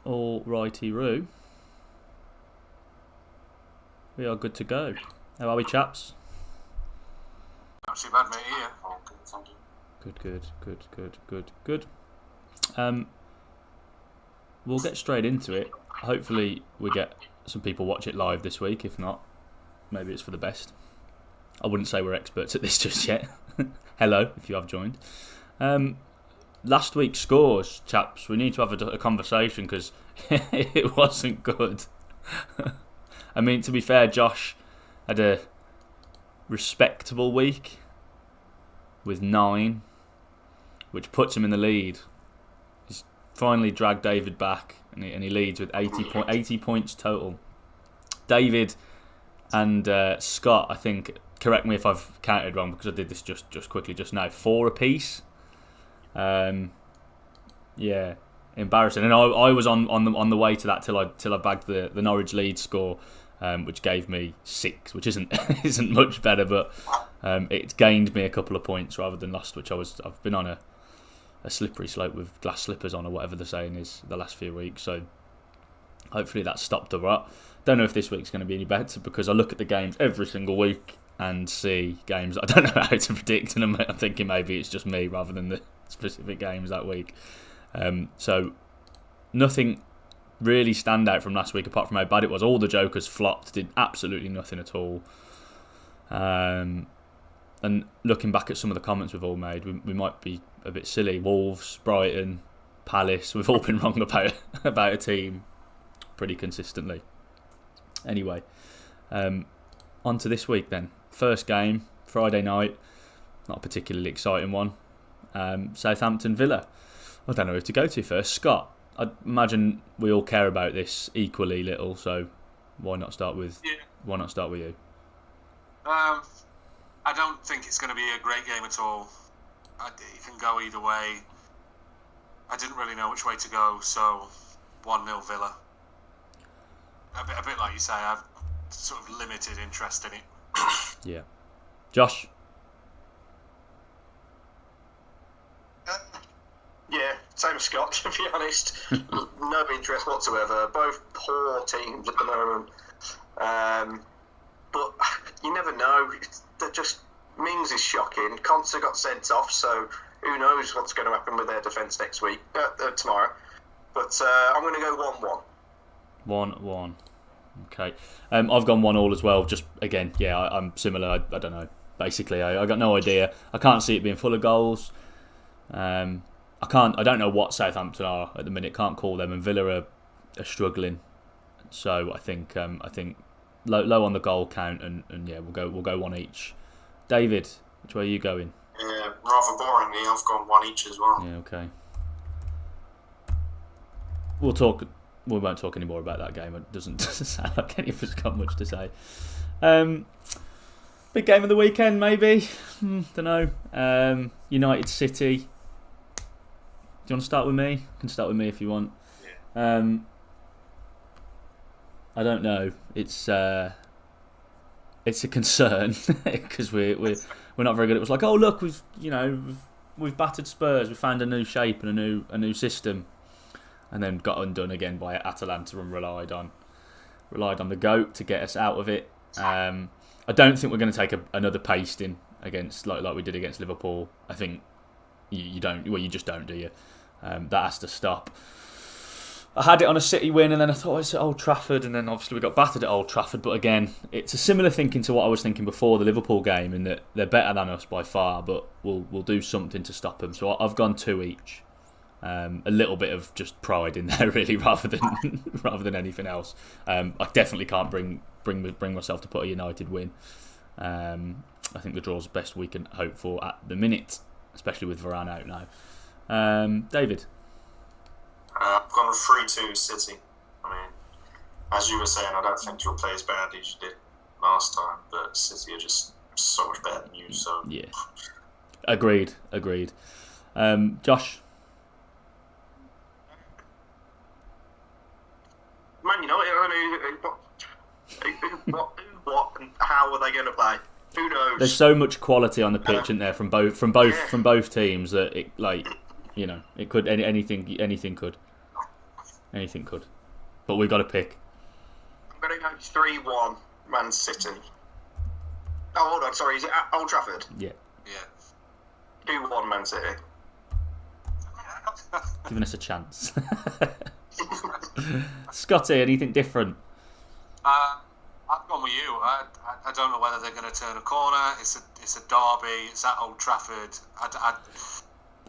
All righty-roo. We are good to go. How are we, chaps? Not too bad, mate. Here. Oh, good, thank you. Good. We'll get straight into it. Hopefully, we get some people watch it live this week. If not, maybe it's for the best. I wouldn't say we're experts at this just yet. Hello, if you have joined. Last week's scores, chaps. We need to have a conversation because it wasn't good. I mean, to be fair, Josh had a respectable week with 9, which puts him in the lead. He's finally dragged David back, and he leads with 80 points total. David and Scott, I think, correct me if I've counted wrong because I did this just quickly just now, 4 apiece. Yeah, embarrassing. And I was on the way to that till I bagged the Norwich Leeds score, which gave me 6, which isn't much better, but it's gained me a couple of points rather than lost, which I've been on a slippery slope with glass slippers on, or whatever the saying is, the last few weeks. So hopefully that stopped the rot. Don't know if this week's going to be any better because I look at the games every single week and see games I don't know how to predict, and I'm thinking maybe it's just me rather than the specific games that week. So nothing really stand out from last week apart from how bad it was. All the jokers flopped, did absolutely nothing at all. And looking back at some of the comments we've all made, we might be a bit silly. Wolves, Brighton, Palace, we've all been wrong about a team pretty consistently. Anyway, on to this week then. First game, Friday night, not a particularly exciting one. Southampton Villa. I don't know who to go to first. Scott, I imagine we all care about this equally little, so why not start with you? I don't think it's going to be a great game at all. It can go either way. I didn't really know which way to go, so 1-0 Villa. A bit like you say, I've sort of limited interest in it. Yeah. Josh? Yeah, same as Scott, to be honest. No interest whatsoever. Both poor teams at the moment. But you never know. Mings is shocking. Conser got sent off, so who knows what's going to happen with their defence next week, tomorrow. But I'm going to go 1-1. 1-1. Okay. I've gone 1-1 as well. Just again, yeah, I'm similar. I don't know. Basically, I got no idea. I can't see it being full of goals. I don't know what Southampton are at the minute. Can't call them, and Villa are struggling. So I think low on the goal count, and yeah, we'll go 1 each. David, which way are you going? Yeah, rather boringly, I've gone 1 each as well. Yeah, okay. We won't talk anymore about that game. It doesn't sound like any of us got much to say. Big game of the weekend, maybe. Don't know. United City. Do you want to start with me? You can start with me if you want. Yeah. I don't know. It's a concern because we're not very good. It was like, oh look, we've battered Spurs. We found a new shape and a new system, and then got undone again by Atalanta and relied on the GOAT to get us out of it. I don't think we're going to take another pasting against like we did against Liverpool. I think you don't. Well, you just don't, do you? That has to stop. I had it on a City win, and then I thought it's at Old Trafford, and then obviously we got battered at Old Trafford. But again, it's a similar thinking to what I was thinking before the Liverpool game, in that they're better than us by far, but we'll do something to stop them. So I've gone 2 each. A little bit of just pride in there, really, rather than anything else. I definitely can't bring myself to put a United win. I think the draw's the best we can hope for at the minute, especially with Varane out now. David? I've gone with 3-2 City. I mean, as you were saying, I don't think you'll play as badly as you did last time, but City are just so much better than you. So yeah, agreed. Josh? Man, what, and how are they going to play? Who knows? There's so much quality on the pitch, isn't there, from both teams that it could anything could. Anything could. But we've got to pick. I'm going to go 3-1 Man City. Oh, hold on, sorry, is it at Old Trafford? Yeah. 2-1 Man City. Giving us a chance. Scotty, anything different? I've gone with you. I don't know whether they're going to turn a corner. It's a derby. It's at Old Trafford.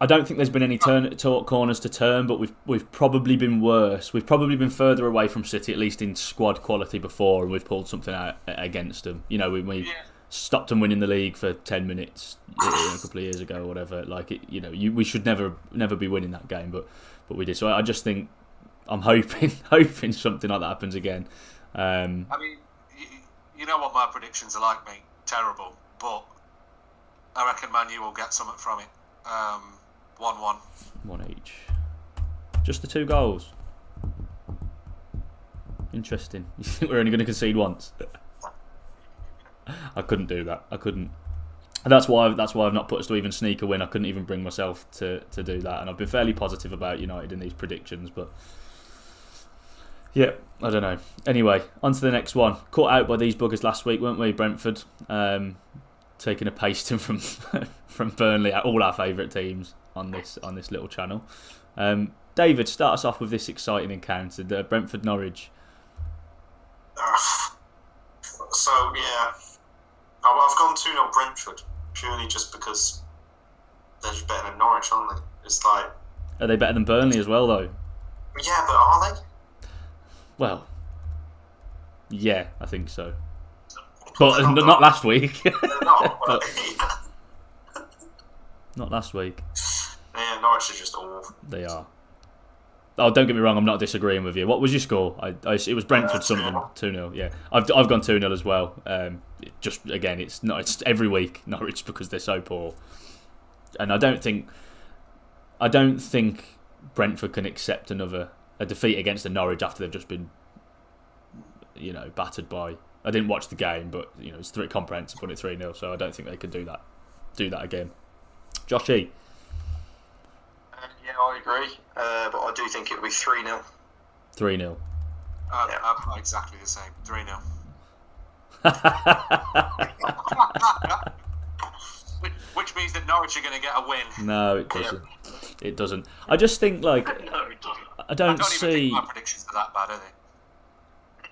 I don't think there's been any corners to turn, but we've probably been worse. We've probably been further away from City, at least in squad quality before, and we've pulled something out against them. You know, we stopped them winning the league for 10 minutes a couple of years ago or whatever. Like, we should never be winning that game, but we did. So I just think I'm hoping something like that happens again. I mean, you know what my predictions are like, mate. Terrible, but I reckon Man U will get something from it. 1-1. One each. Just the 2 goals. Interesting. You think we're only going to concede once? I couldn't do that. I couldn't. And that's why I've not put us to even sneak a win. I couldn't even bring myself to do that. And I've been fairly positive about United in these predictions, but yeah, I don't know. Anyway, on to the next one. Caught out by these buggers last week, weren't we? Brentford, taking a pasting from Burnley, all our favourite teams on this little channel. David, start us off with this exciting encounter, the Brentford Norwich. So yeah, I've gone 2-0 Brentford purely just because they're just better than Norwich, aren't they? It's like, are they better than Burnley as well, though? Yeah, but are they? Well, yeah, I think so. But not last week. But not last week. Yeah, Norwich are just awful. They are. Oh, don't get me wrong, I'm not disagreeing with you. What was your score? It was Brentford something, 2-0. Yeah, I've gone 2-0 as well. Just again, it's every week Norwich because they're so poor, and I don't think Brentford can accept a defeat against the Norwich after they've just been, battered by. I didn't watch the game, but it's 3 comprehensive, put it 3-0, so I don't think they could do that again. Joshy. Yeah, I agree, but I do think it'll be 3-0. 3-0. I'm exactly the same. 3-0. Which means that Norwich are going to get a win. No, it doesn't. It doesn't. I just think, like, I don't see. Even think my predictions are that bad, are they?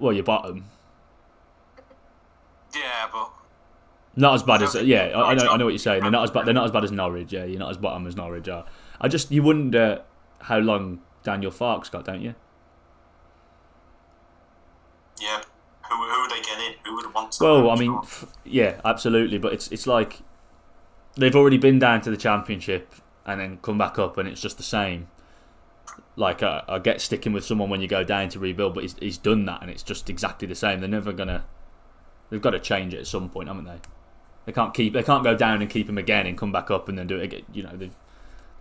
Well, you're bottom. Yeah, but not as bad as I know what you're saying. They're not as bad as Norwich. Yeah, you're not as bottom as Norwich are. You wonder how long Daniel Farke's got, don't you? Yeah. Who would they get in? Who would want to? Well, I mean, yeah, absolutely. But it's like they've already been down to the Championship and then come back up, and it's just the same. Like I get sticking with someone when you go down to rebuild, but he's done that, and it's just exactly the same. They're never gonna. They've got to change it at some point, haven't they? They can't go down and keep him again and come back up and then do it again.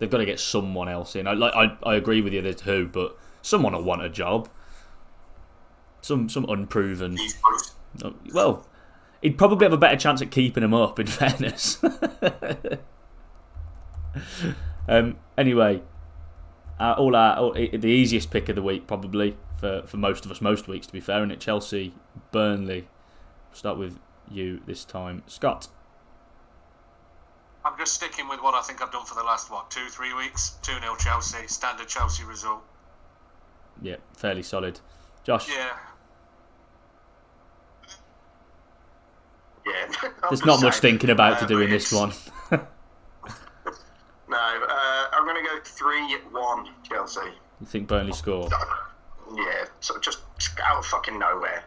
They've got to get someone else in. I agree with you. There's who, but someone will want a job. Some unproven. Well, he'd probably have a better chance at keeping him up. In fairness. Anyway, the easiest pick of the week probably for most of us most weeks, to be fair, and at Chelsea, Burnley. Start with you this time, Scott. I'm just sticking with what I think I've done for the last 2-3 weeks. 2-0 Chelsea, standard Chelsea result. Yeah, fairly solid. Josh. Yeah. There's not much thinking about to do in this one. No, I'm going to go 3-1 Chelsea. You think Burnley score? Yeah, so just out of fucking nowhere.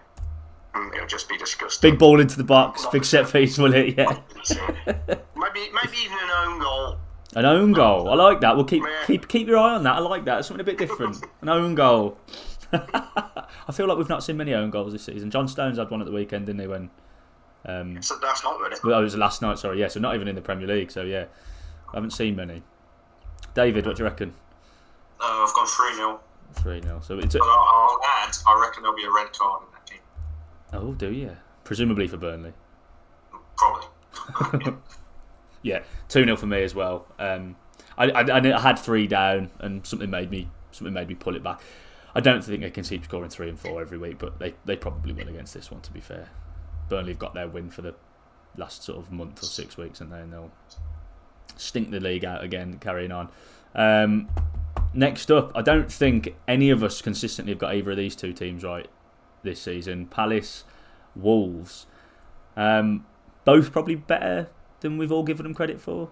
It'll just be disgusting. Big ball into the box, big set piece, will it? Yeah. maybe even an own goal. An own goal. I like that. We'll keep your eye on that. I like that. It's something a bit different. An own goal. I feel like we've not seen many own goals this season. John Stones had one at the weekend, didn't he? When so last night, wasn't it? Well, it was last night. Sorry, yeah. So not even in the Premier League. So yeah, I haven't seen many. David, what do you reckon? I've gone 3-0. 3-0. So it's. I'll add. I reckon there'll be a red card in that game. Oh, do you? Presumably for Burnley. Probably. Yeah, 2-0 for me as well. I had 3 down, and something made me something made me pull it back. I don't think they can keep scoring 3 and 4 every week, but they probably will against this one, to be fair. Burnley have got their win for the last sort of month or 6 weeks, and then they'll stink the league out again, carrying on. Next up, I don't think any of us consistently have got either of these two teams right this season. Palace, Wolves. Both probably better than we've all given them credit for.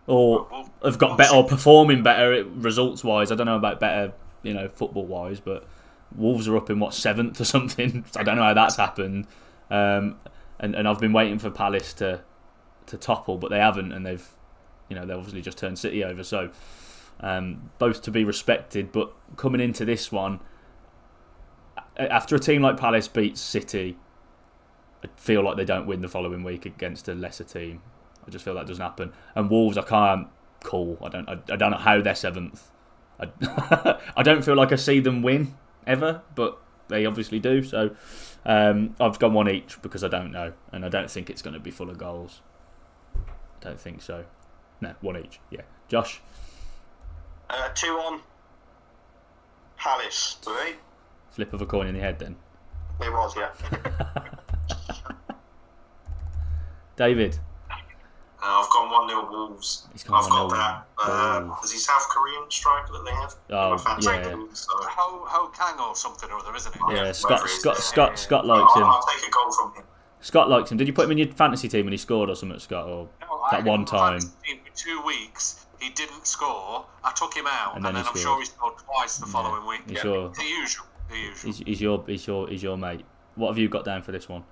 Or have got better, or performing better results-wise. I don't know about better, football-wise, but Wolves are up in, 7th or something. I don't know how that's happened. And I've been waiting for Palace to topple, but they haven't, and they've obviously just turned City over. So both to be respected, but coming into this one, after a team like Palace beats City, I feel like they don't win the following week against a lesser team. I just feel that doesn't happen. And Wolves, I can't call. I don't know how they're 7th. I don't feel like I see them win ever, but they obviously do. So I've gone one each because I don't know, and I don't think it's going to be full of goals. I don't think so. No, one each. Yeah, Josh. 2-1. Palace. Right? Flip of a coin in the head, then. It was, yeah. David. I've gone 1-0 Wolves. He's gone I've got 1-0. that. Is he South Korean striker that they have? Oh, yeah. Ho Kang or something or other, isn't it? Yeah, Scott likes him. I'll take a goal from him. Scott likes him. Did you put him in your fantasy team when he scored or something, Scott? Or that one time? For 2 weeks, he didn't score. I took him out, and then I'm scored. sure he scored twice the following week. You sure? The usual. He's your mate. What have you got down for this one?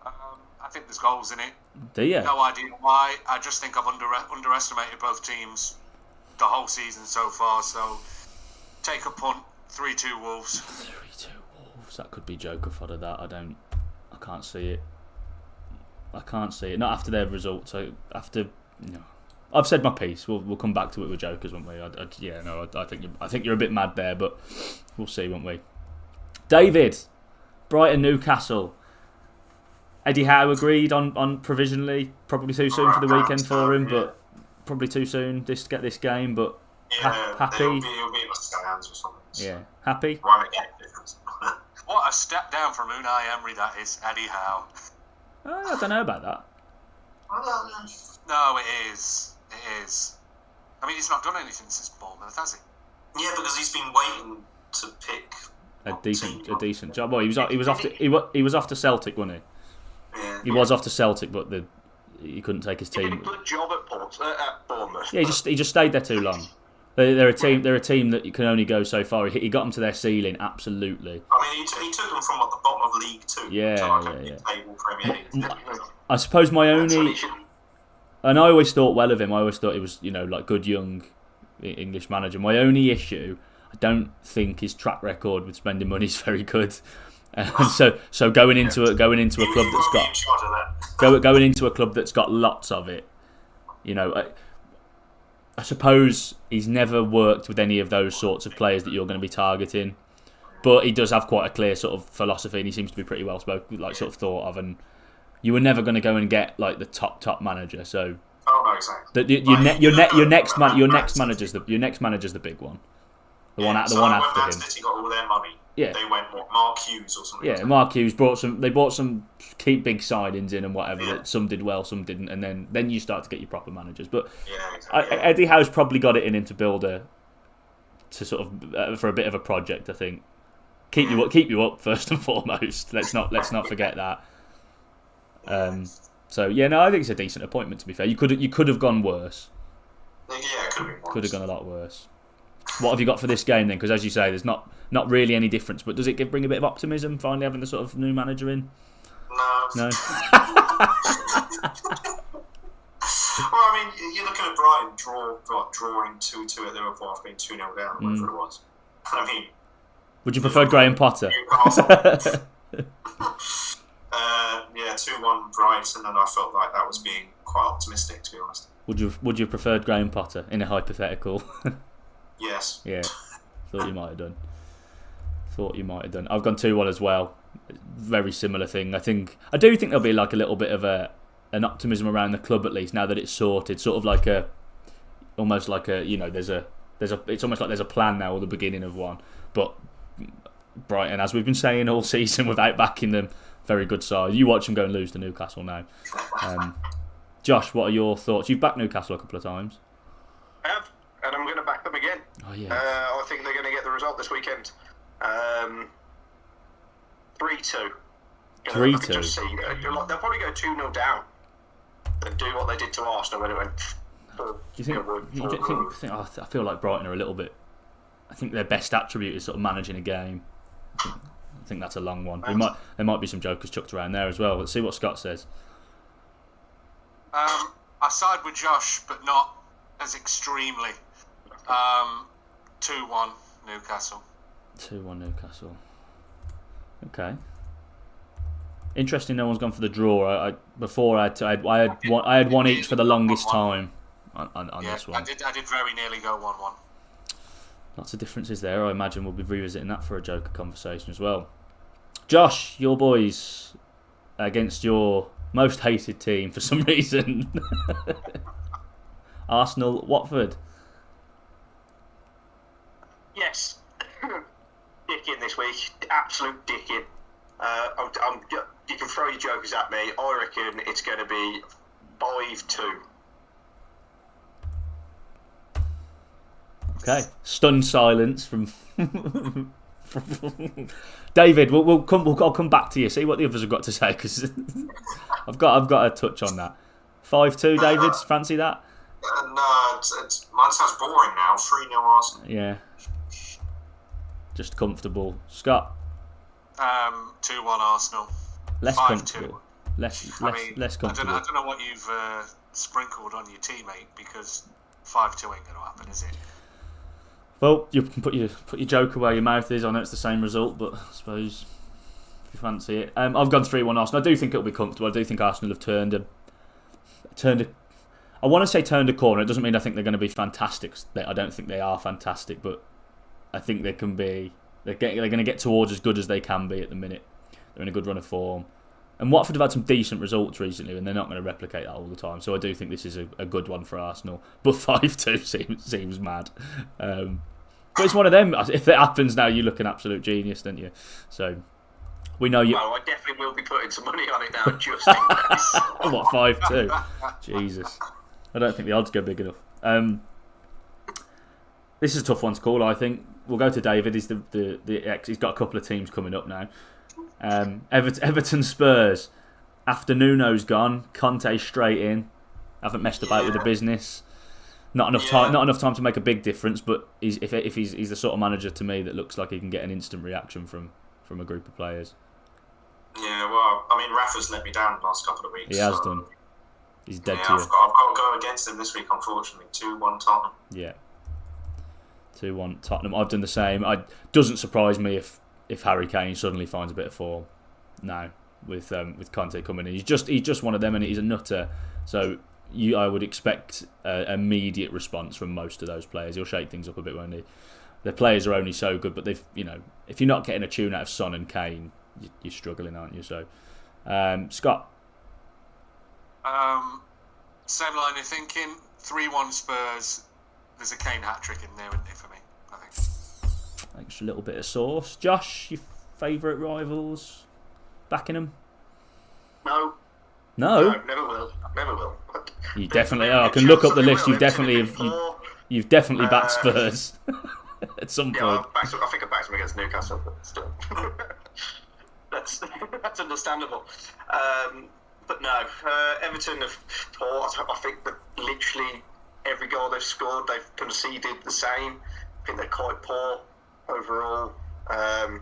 I think there's goals in it. Do you? No idea why. I just think I've underestimated both teams the whole season so far. So take a punt. 3-2 Wolves. 3-2 Wolves. That could be Joker fodder. That I can't see it. Not after their results. So after I've said my piece. We'll come back to it with Jokers, won't we? I think you're a bit mad there, but we'll see, won't we? David, Brighton, Newcastle. Eddie Howe agreed on provisionally. Probably too soon for the weekend for him, but probably too soon to get this game. But happy. He'll be in the stands or something. Yeah, happy. What a step down from Unai Emery that is, Eddie Howe. I don't know about that. No, it is. It is. I mean, he's not done anything since Bournemouth, has he? Yeah, because he's been waiting to pick a decent job. Well, he was off to Celtic, wasn't he? Yeah. He was off to Celtic, but he couldn't take his He did team. a good job at Bournemouth. Yeah, he just stayed there too long. They're a team that you can only go so far. He got them to their ceiling, absolutely. I mean, he took them from the bottom of League 2 to table Premier League. I suppose my only, and I always thought well of him. I always thought he was like good young English manager. My only issue, I don't think his track record with spending money is very good. And so going into a club that's got lots of it, I suppose he's never worked with any of those sorts of players that you're going to be targeting, but he does have quite a clear sort of philosophy, and he seems to be pretty well spoken, sort of thought of. And you were never going to go and get like the top manager. So no, exactly. Your next manager's the big one. The one after when him. City got all their money. Yeah. They went Mark Hughes or something. Yeah, Mark Hughes bought some key big signings in and whatever. Yeah. That some did well, some didn't, and then you start to get your proper managers. But Exactly. Eddie Howe's probably got it in him to build for a bit of a project. I think keep you up first and foremost. Let's not forget that. So yeah, no, I think it's a decent appointment. To be fair, you could have gone worse. Yeah, it could have been worse. Could have gone a lot worse. What have you got for this game then? Because as you say, there's not really any difference. But does it bring a bit of optimism finally having the sort of new manager in? No. Well, I mean, you're looking at Brighton drawing 2-2 at Liverpool after being 2-0 down, whatever it was. I mean, would you prefer Graham Potter? Yeah, 2-1 Brighton, and I felt like that was being quite optimistic, to be honest. Would you have preferred Graham Potter in a hypothetical? Yes. Yeah, thought you might have done. I've gone 2-1 as well. Very similar thing. I do think there'll be like a little bit of an optimism around the club at least now that it's sorted. Sort of like almost like there's a It's almost like there's a plan now, or the beginning of one. But Brighton, as we've been saying all season, without backing them, very good side. You watch them go and lose to Newcastle now. Josh, what are your thoughts? You've backed Newcastle a couple of times. I have, and I'm going to back them again. Oh yeah. I think they're going to get the result this weekend. 3-2. 3-2. They'll probably go 2-0 down and do what they did to Arsenal when it went. Do you think? I feel like Brighton are a little bit. I think their best attribute is sort of managing a game. I think that's a long one. There might be some jokers chucked around there as well. Let's see what Scott says. I side with Josh, but not as extremely. 2-1 Newcastle. 2-1 Newcastle. Okay. Interesting. No one's gone for the draw. Before I had one each for the longest time on this one. I did very nearly go 1-1. Lots of differences there. I imagine we'll be revisiting that for a Joker conversation as well. Josh, your boys against your most hated team for some reason. Arsenal, Watford. Yes. Dicking this week. Absolute dicking. You can throw your jokers at me. I reckon it's going to be 5-2. Okay, stunned silence from David. I'll come back to you. See what the others have got to say because I've got a touch on that. 5-2, David. Fancy that? No, mine sounds boring now. 3-0 Arsenal. Yeah, just comfortable. Scott. 2-1 Arsenal. Less 5-2. comfortable. Less comfortable. I don't know what you've sprinkled on your teammate because 5-2 ain't going to happen, is it? Well, you can put your joker where your mouth is. I know it's the same result, but I suppose if you fancy it, I've gone 3-1 Arsenal. I do think it'll be comfortable. I do think Arsenal have turned a. I want to say turned a corner. It doesn't mean I think they're going to be fantastic. I don't think they are fantastic, but I think they can be. They're going to get towards as good as they can be at the minute. They're in a good run of form. And Watford have had some decent results recently, and they're not going to replicate that all the time. So I do think this is a good one for Arsenal. But 5-2 seems mad. But it's one of them. If it happens now, you look an absolute genius, don't you? So we know you. Well, I definitely will be putting some money on it now, just in case. What, 5-2? Jesus. I don't think the odds go big enough. This is a tough one to call, I think. We'll go to David. He's the ex. He's got a couple of teams coming up now. Everton Spurs. After Nuno's gone, Conte straight in. Haven't messed about with the business. Not enough time to make a big difference. But he's the sort of manager to me that looks like he can get an instant reaction from a group of players. Yeah, well, I mean, Rafa's let me down the last couple of weeks. He has done. He's dead to you. I've got to go against him this week, unfortunately. 2-1 Tottenham. Yeah. 2-1 Tottenham. I've done the same. It doesn't surprise me if Harry Kane suddenly finds a bit of form now with Conte coming in. He's just one of them, and he's a nutter. So I would expect an immediate response from most of those players. He'll shake things up a bit, won't he? The players are only so good, but if you're not getting a tune out of Son and Kane, you're struggling, aren't you? So, Scott. Same line of thinking. 3-1 Spurs. There's a Kane hat-trick in there, isn't there, for me, I think. Extra little bit of sauce. Josh, your favourite rivals? Backing them? No. No? No, never will. Never will. You definitely are. I can look up the list. You've definitely backed Spurs at some point. Yeah, I think I backed them against Newcastle, but still. That's understandable. But no, Everton have fought. I think that literally every goal they've scored, they've conceded the same. I think they're quite poor overall. But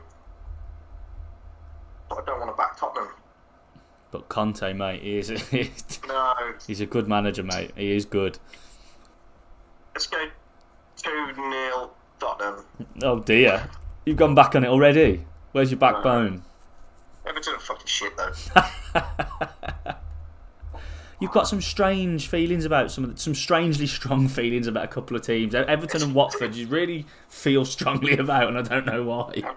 I don't want to back Tottenham. But Conte, mate, he's a good manager, mate. He is good. Let's go 2-0 Tottenham. Oh dear, you've gone back on it already. Where's your backbone? Everton are fucking shit though. You've got some strange feelings about some strangely strong feelings about a couple of teams. Everton and Watford, you really feel strongly about, and I don't know why. I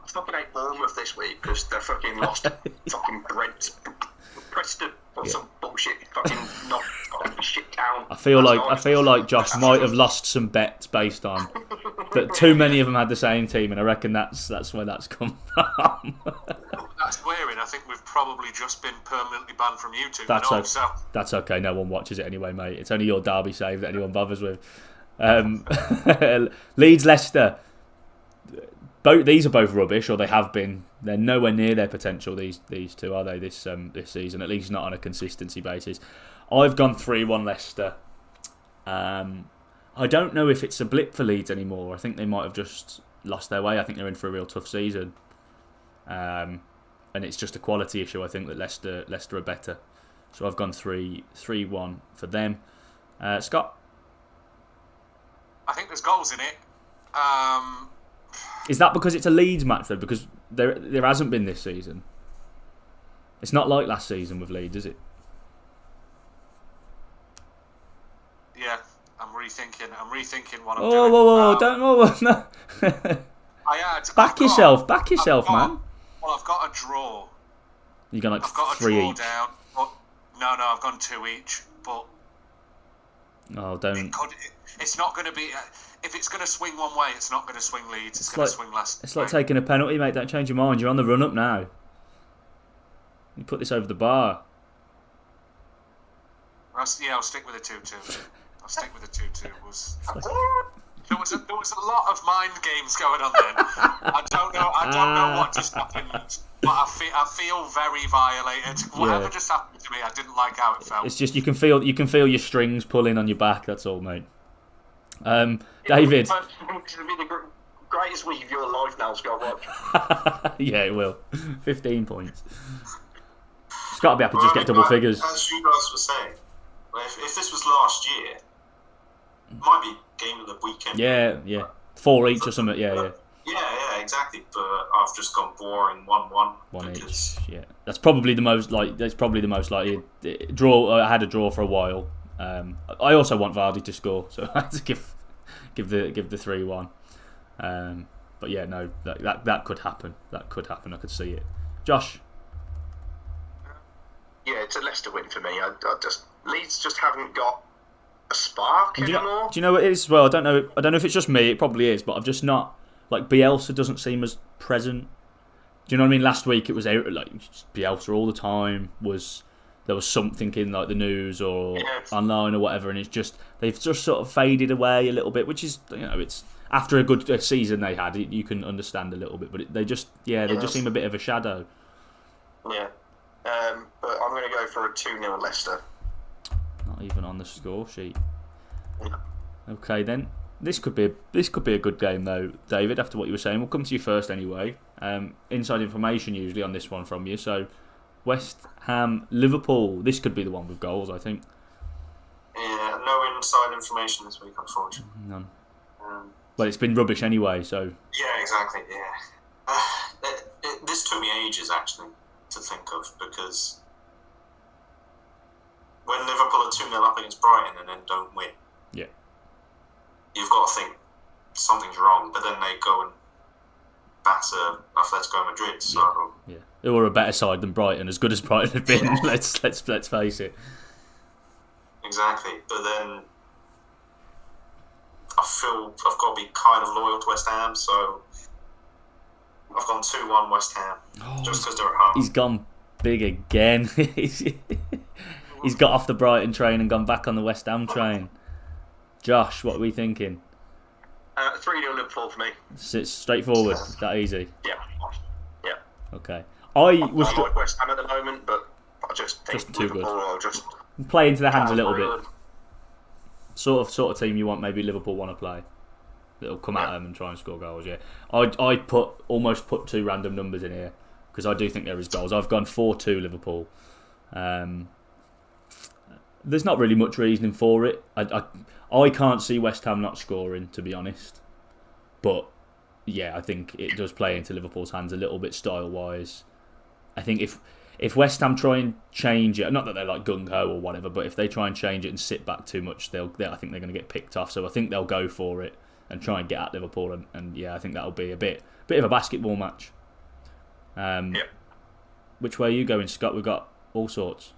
fucking hate Bournemouth this week because they're fucking lost fucking Brent. Preston or some bullshit fucking not shit town. I feel like Josh might have lost some bets based on that. Too many of them had the same team, and I reckon that's where that's come from. That's weird. I think we've probably just been permanently banned from YouTube. That's okay. No one watches it anyway, mate. It's only your Derby save that anyone bothers with. Leeds, Leicester. These are both rubbish, or they have been. They're nowhere near their potential. These two, are they? This season, at least not on a consistency basis. I've gone 3-1 Leicester. I don't know if it's a blip for Leeds anymore. I think they might have just lost their way. I think they're in for a real tough season. And it's just a quality issue. I think that Leicester are better. So I've gone 3-1 for them. Scott? I think there's goals in it. Is that because it's a Leeds match though? Because there hasn't been this season. It's not like last season with Leeds, is it? Yeah, I'm rethinking what I'm doing. Whoa, don't no. Back yourself, man. Well, I've got a draw. You've got I've got 3 a draw each. down. But, no, I've gone 2 each. But don't. It's not going to be. If it's going to swing one way, it's not going to swing Leeds. It's going to swing Leicester. It's like taking a penalty, mate. Don't change your mind. You're on the run up now. You put this over the bar. I'll stick with a 2-2. I'll stick with a 2-2. There was a lot of mind games going on then. I don't know what just happened, but I feel very violated. Whatever just happened to me, I didn't like how it felt. It's just you can feel your strings pulling on your back. That's all, mate. David. It's going to be the greatest week of your life now, Scott. Watch. Yeah, it will. 15 points. Scott will be happy to just get double figures. As you guys were saying, if this was last year, it might be game of the weekend. Yeah. 4 each or something. Yeah. Yeah, exactly. But I've just gone boring 1-1. 1 each. Yeah, that's probably the most likely draw. I had a draw for a while. I also want Vardy to score, so I had to give the 3-1. But yeah, no, that could happen. That could happen. I could see it. Josh. Yeah, it's a Leicester win for me. Leeds just haven't got a spark anymore. Do you know what it is? Well, I don't know if it's just me. It probably is, but I've just not Bielsa doesn't seem as present. Do you know what I mean? Last week it was like Bielsa all the time. There was something in like the news or online or whatever, and they've just sort of faded away a little bit, which is it's after a good season they had. You can understand a little bit, but they just seem a bit of a shadow. Yeah, but I'm going to go for a 2-0 Leicester. Not even on the score sheet. Yeah. Okay then. This could be a good game though, David. After what you were saying, we'll come to you first anyway. Inside information usually on this one from you. So, West Ham, Liverpool. This could be the one with goals, I think. Yeah, no inside information this week, unfortunately. None. Well, it's been rubbish anyway, so. Yeah, exactly. Yeah. This took me ages actually to think of, because when Liverpool are 2-0 up against Brighton and then don't win. Yeah. You've got to think something's wrong, but then they go and batter Atletico Madrid. So yeah, they were a better side than Brighton, as good as Brighton have been. let's face it. Exactly, but then I feel I've got to be kind of loyal to West Ham, so I've gone 2-1 West Ham just because they're at home. He's gone big again. He's got off the Brighton train and gone back on the West Ham train. Josh, what are we thinking? 3-0 Liverpool for me. It's straightforward. That easy. Yeah. Okay. I like West Ham at the moment, but I just think just too Liverpool will just play into their hands a little bit. Sort of team you want maybe Liverpool want to play. That'll come at them and try and score goals. Yeah. I almost put 2 random numbers in here because I do think there is goals. I've gone 4-2 Liverpool. There's not really much reasoning for it. I can't see West Ham not scoring, to be honest. But yeah, I think it does play into Liverpool's hands a little bit style-wise. I think if West Ham try and change it, not that they're like gung-ho or whatever, but if they try and change it and sit back too much, I think they're going to get picked off. So I think they'll go for it and try and get at Liverpool. And yeah, I think that'll be a bit of a basketball match. Which way are you going, Scott? We've got all sorts.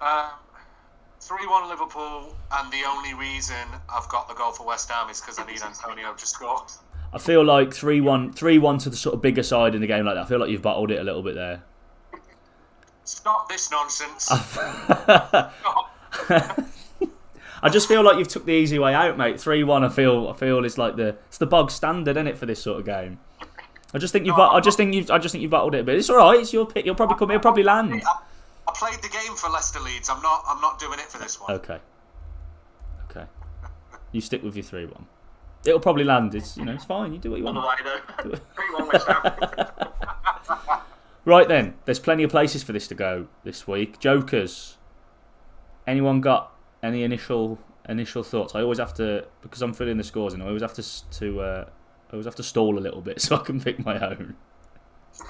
3-1 Liverpool, and the only reason I've got the goal for West Ham is because I need Antonio to score. I feel like 3-1 to the sort of bigger side in a game like that. I feel like you've bottled it a little bit there. Stop this nonsense. I just feel like you've took the easy way out, mate. 3-1. I feel it's like it's the bog standard, isn't it, for this sort of game? I just think you've bottled it a bit. It's all right. It's your pick. You'll probably come. It'll probably land. I played the game for Leicester Leeds. I'm not doing it for this one. Okay. You stick with your 3-1. It'll probably land. It's fine. You do what you want. On the way though. 3-1 West Ham. Right then, there's plenty of places for this to go this week. Jokers. Anyone got any initial thoughts? I always have to, because I'm filling the scores, and I always have to stall a little bit so I can pick my own.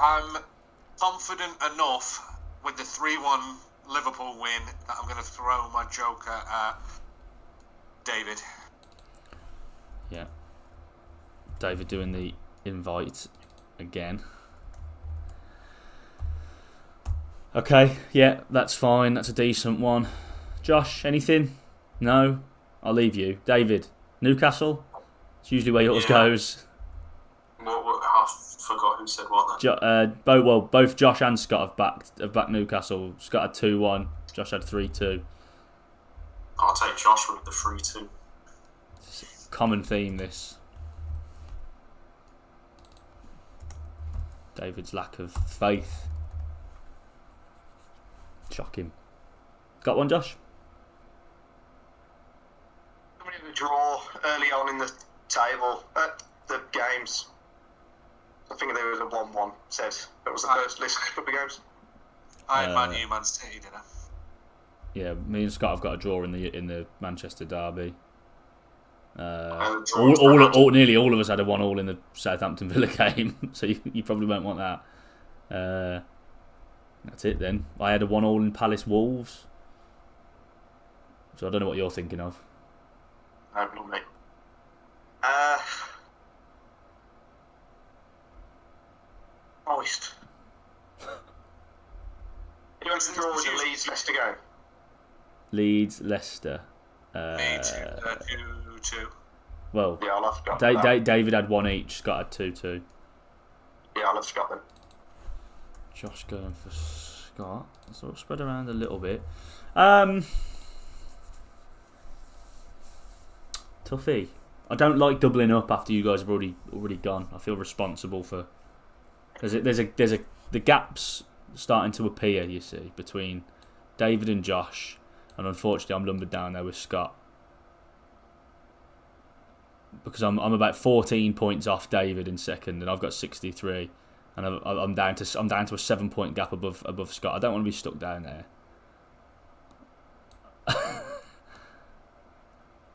I'm confident enough with the 3-1 Liverpool win that I'm going to throw my joker at David. Yeah. David doing the invite again. Okay, yeah, that's fine. That's a decent one. Josh, anything? No? I'll leave you. David, Newcastle? It's usually where yours goes. I forgot who said what then. Both Josh and Scott have backed Newcastle. Scott had 2-1. Josh had 3-2. I'll take Josh with the 3-2. Common theme, this. David's lack of faith. Shocking. Got one, Josh? A draw early on in the table at the games. I think there was a 1-1 said. That was the first list of the games. I had Man U, Man City, didn't I? Yeah, me and Scott have got a draw in the Manchester derby. Nearly all of us had a 1-1 in the Southampton Villa game, so you probably won't want that. That's it then. I had a 1-1 in Palace Wolves, so I don't know what you're thinking of. No, not me. Moist. You want to draw with the Leeds Leicester game? Leeds Leicester. Me too. 2-2. Well, yeah, I'll have Scott. David had 1 each. Scott had 2-2. Yeah, I'll have Scott then. Josh going for Scott. So it'll spread around a little bit. Tuffy. I don't like doubling up after you guys have already gone. I feel responsible for. The gaps starting to appear. You see, between David and Josh, and unfortunately I'm lumbered down there with Scott because I'm about 14 points off David in second, and I've got 63. And I'm down to a 7-point gap above Scott. I don't want to be stuck down there.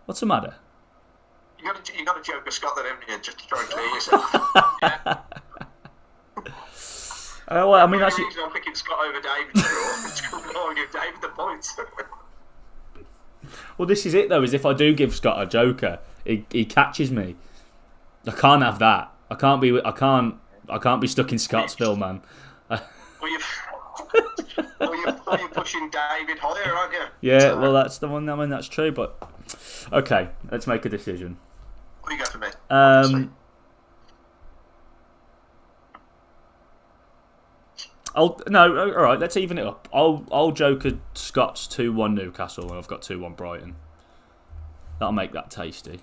What's the matter? You got a joke of Scott then, haven't you? Just to try and clear yourself. Well, I mean, actually, I'm picking Scott over David. It's going to give David the points. Well, this is it though. Is if I do give Scott a joker, he catches me. I can't have that. I can't be stuck in Scottsville, man. You're pushing David higher, aren't you? Yeah, so, well, that's the one. I mean, that's true, but okay, let's make a decision. What do you got for me? All right, let's even it up. I'll joker Scott's 2-1 Newcastle, and I've got 2-1 Brighton. That'll make that tasty.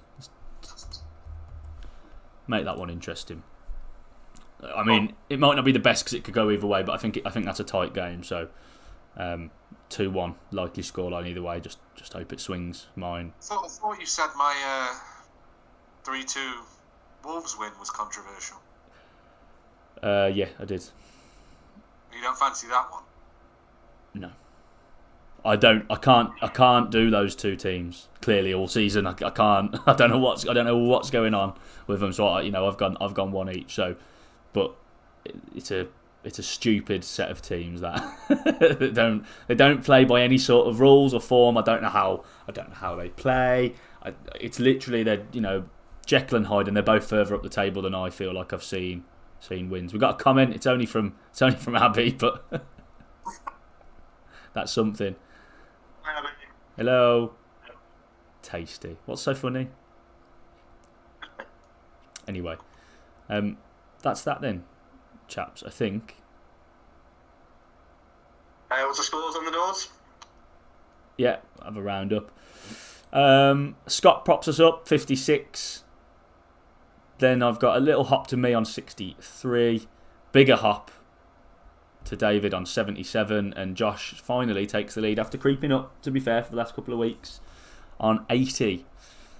Make that one interesting. I mean, it might not be the best because it could go either way, but I think that's a tight game. So, 2-1 likely scoreline either way. Just hope it swings mine. I thought you said my 3-2 Wolves win was controversial. Yeah, I did. You don't fancy that one? No, I don't. I can't do those two teams. Clearly, all season, I can't. I don't know what's going on with them. So I've gone 1 each. So. But it's a stupid set of teams that they don't play by any sort of rules or form. I don't know how they play. It's literally they're Jekyll and Hyde, and they're both further up the table than I feel like I've seen wins. We got a comment. It's only from Abby, but That's something. Hello. Tasty. What's so funny? Anyway, that's that then, chaps. I think. What's the scores on the doors? Yeah, have a round up. Scott props us up 56. Then I've got a little hop to me on 63. Bigger hop to David on 77, and Josh finally takes the lead after creeping up, to be fair, for the last couple of weeks on 80.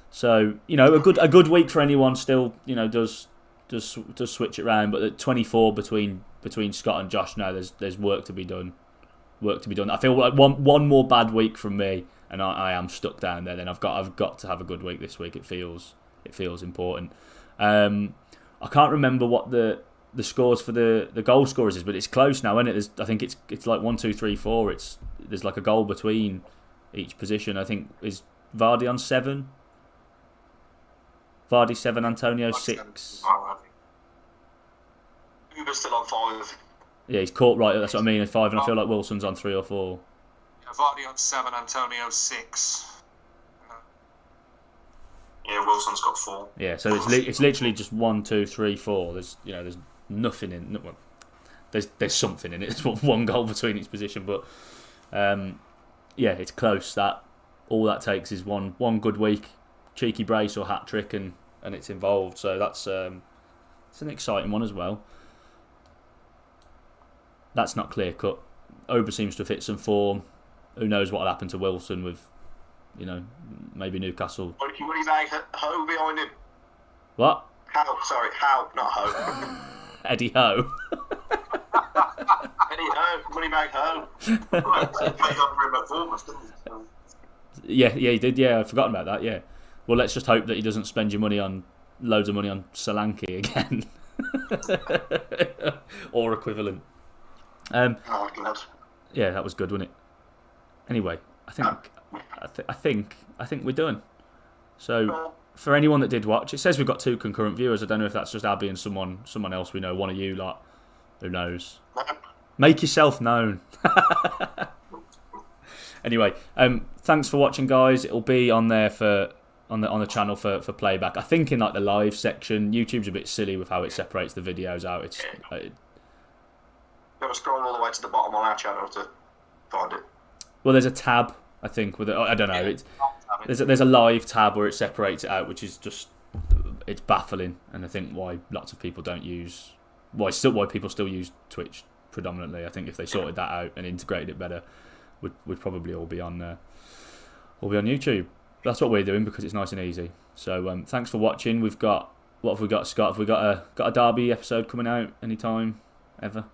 So, a good week for anyone still, does switch it around, but at 24 between Scott and Josh now, there's work to be done. I feel like one more bad week from me and I am stuck down there. Then I've got to have a good week this week. It feels important. I can't remember what the scores for the goal scorers is, but it's close now, isn't it? I think it's like 1, 2, 3, 4. There's like a goal between each position. I think is Vardy on 7. Vardy 7, Antonio 6. Uber's still on 5. Yeah, he's caught right. That's what I mean. 5, and I feel like Wilson's on 3 or 4. Yeah, Vardy on 7, Antonio 6. Yeah, Wilson's got 4. Yeah, so it's literally just 1, 2, 3, 4. There's nothing in. Well, there's something in it. It's one goal between each position, but yeah, it's close. That all that takes is one good week, cheeky brace or hat trick, and it's involved. So that's it's an exciting one as well. That's not clear cut. Oba seems to have hit some form. Who knows what'll happen to Wilson with, maybe Newcastle. What do you make Ho behind him? What? How, not Ho. Eddie Ho. Eddie Ho, money bag Ho. Yeah, he did. Yeah, I've forgotten about that. Yeah. Well, let's just hope that he doesn't spend loads of money on Solanke again, or equivalent. Oh God. Yeah, that was good, wasn't it? Anyway, I think we're done. So, for anyone that did watch, it says we've got 2 concurrent viewers. I don't know if that's just Abby and someone else we know. One of you lot, who knows? Make yourself known. Anyway, thanks for watching, guys. It'll be on there on the channel for playback. I think in like the live section. YouTube's a bit silly with how it separates the videos out. It's Got to scroll all the way to the bottom on our channel to find it. well, there's a tab. I think with it. I don't know. There's a live tab where it separates it out, which is just it's baffling, and I think why lots of people don't use why people still use Twitch predominantly. I think if they sorted that out and integrated it better, would probably all be on YouTube. That's what we're doing because it's nice and easy. So thanks for watching. What have we got, Scott? Have we got a Derby episode coming out anytime ever?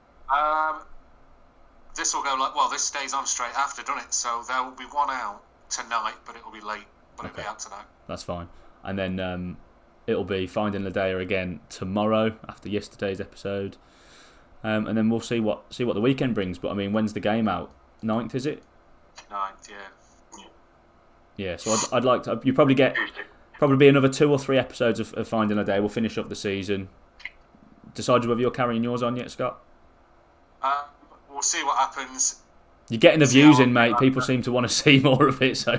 This will go this stays on straight after, doesn't it? So there will be one out tonight, but it will be late. But it'll be out tonight. That's fine. And then it'll be Finding Ladea again tomorrow after yesterday's episode. And then we'll see what the weekend brings. But I mean, when's the game out? 9th, is it? 9th, yeah. Yeah. So I'd like to. You probably get be another 2 or 3 episodes of Finding Ladea. We'll finish up the season. Decided whether you're carrying yours on yet, Scott? We'll see what happens. You're getting the views in, mate. People seem to want to see more of it, so... I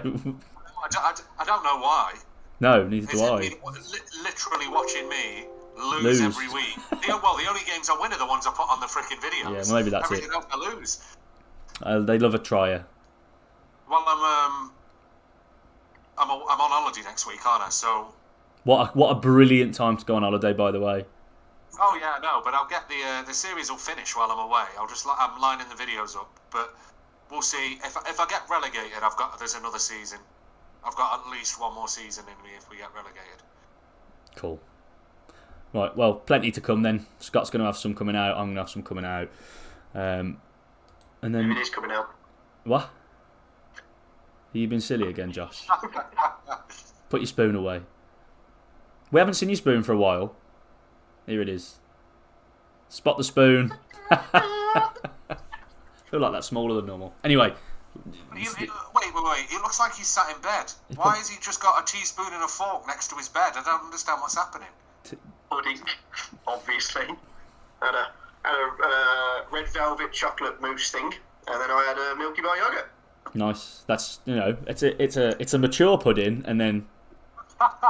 don't know why. No, neither do I. Literally watching me lose every week. The only games I win are the ones I put on the freaking videos. Yeah, well, maybe that's Everything else I lose. They love a trier. Well, I'm on holiday next week, aren't I? So... What a brilliant time to go on holiday, by the way. Oh yeah, no, but I'll get the series will finish while I'm away. I'm lining the videos up, but we'll see. If I get relegated, there's another season. I've got at least one more season in me if we get relegated. Cool. Right, well, plenty to come then. Scott's going to have some coming out. I'm going to have some coming out. And then Maybe it is coming out. What? Have you been silly again, Josh? Put your spoon away. We haven't seen your spoon for a while. Here it is. Spot the spoon. I feel like that's smaller than normal. Anyway. Wait. It looks like he's sat in bed. Why has he just got a teaspoon and a fork next to his bed? I don't understand what's happening. Pudding, obviously. And a red velvet chocolate mousse thing. And then I had a Milky Bar yogurt. Nice. That's it's a mature pudding, and then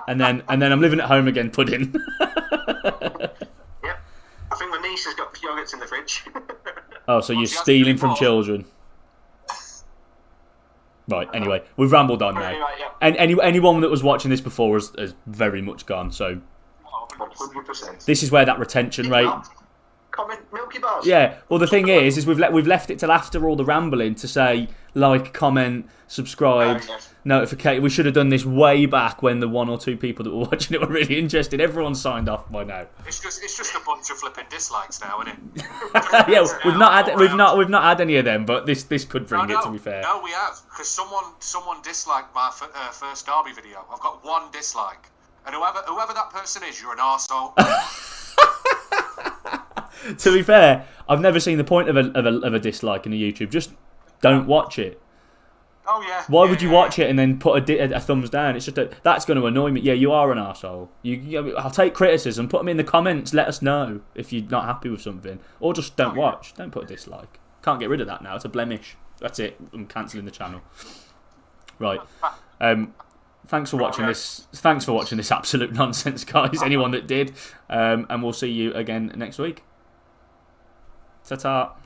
I'm living at home again pudding. Yep. I think my niece has got yogurts in the fridge. Oh, so you're stealing from children. Right. Anyway, we've rambled on now. Anyway, yeah. And anyone that was watching this before has very much gone. So 100%. this is where that retention rate. Comment Milky Bars. Yeah. Well, the thing is we've left it till after all the rambling to say like, comment, subscribe, notification. We should have done this way back when the 1 or 2 people that were watching it were really interested. Everyone's signed off by now. It's just a bunch of flipping dislikes now, isn't it? Yeah, we've not had any of them, but this could bring it, to be fair. No, we have, because someone disliked my first Derby video. I've got 1 dislike, and whoever that person is, you're an arsehole. To be fair, I've never seen the point of a dislike in a YouTube. Just don't watch it. Oh yeah. Why would you watch it and then put a thumbs down? It's just that's going to annoy me. Yeah, you are an arsehole. I'll take criticism. Put them in the comments. Let us know if you're not happy with something, or just don't watch. Don't put a dislike. Can't get rid of that now. It's a blemish. That's it. I'm cancelling the channel. Right. Thanks for watching this. Thanks for watching this absolute nonsense, guys. Anyone that did, and we'll see you again next week. Ta-ta.